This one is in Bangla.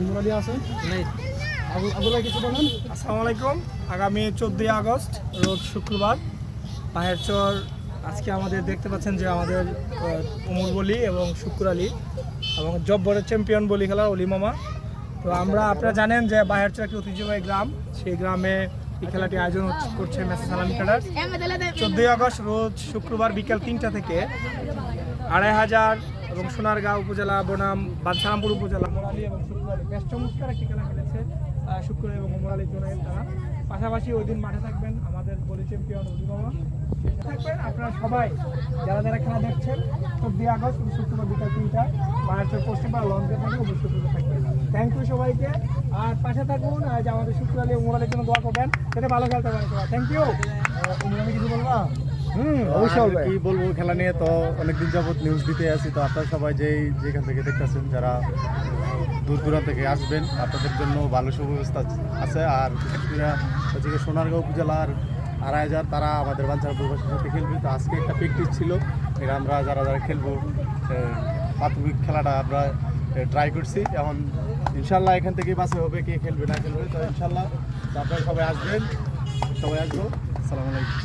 মুরালি আছে আবুল ভাই কিছু বলেন। আসসালামু আলাইকুম। আগামী 14ই আগস্ট রোজ শুক্রবার পাহেরচর। আজকে আমাদের দেখতে পাচ্ছেন যে আমাদের উমর বলি এবং শুক্র আলী এবং জব্বরের চ্যাম্পিয়ন বলি খেলার অলি মামা। তো আপনারা জানেন যে বাহেরচর একটি ঐতিহ্যবাহী গ্রাম, সেই গ্রামে এই খেলাটি আয়োজন করছে মেসেজ সালামি ক্যাডার্স। 14ই আগস্ট রোজ শুক্রবার বিকেল 3টা থেকে 2500 এবং সোনারগাঁও উপজেলা বনাম বাদশারামপুর উপজেলা মোরালি এবং শুক্র আলী বেশ চমৎকার একটি খেলা খেলেছে শুক্র এবং মোরালি জোনের তারা। পাশাপাশি ওই দিন মাঠে থাকবেন আমাদের বলি চ্যাম্পিয়ন অলি মামা। থাকবেন আপনারা সবাই যারা যারা খেলা দেখছেন 14ই আগস্ট শুক্রবার বিকাল 3টা বাহেরচর পশ্চিমপাড়া লঞ্চ গেট থেকে অবশ্যই থাকবেন। থ্যাংক ইউ সবাইকে। আর পাশে থাকুন, যে আমাদের শুক্র আলী মোরালির জন্য দোয়া করবেন, সেটা ভালো খেলতে পারেন সবাই। Thank you. আমি কিছু বলবা? অবশ্যই কি বলবো, খেলা নিয়ে তো অনেকদিন যাবত নিউজ দিতে আছি। তো আপনারা সবাই যেখান থেকে দেখতেছেন, যারা দূর দূরান্ত থেকে আসবেন, আপনাদের জন্য ভালো সুব্যবস্থা আছে। আর বিশেষ করে হচ্ছে সোনারগাঁও উপজেলার 2500 তারা আমাদের বাঞ্ছারামপুরবাসীর সাথে খেলবে। তো আজকে একটা প্র্যাকটিস ছিল, এটা আমরা যারা যারা খেলবো প্রাথমিক খেলাটা আমরা ট্রাই করছি। এখন ইনশাল্লাহ এখান থেকেই বাসে হবে কে খেলবে না খেলবে। তো ইনশাল্লাহ আপনারা সবাই আসবেন, সবাই আসবো। আসসালামু আলাইকুম।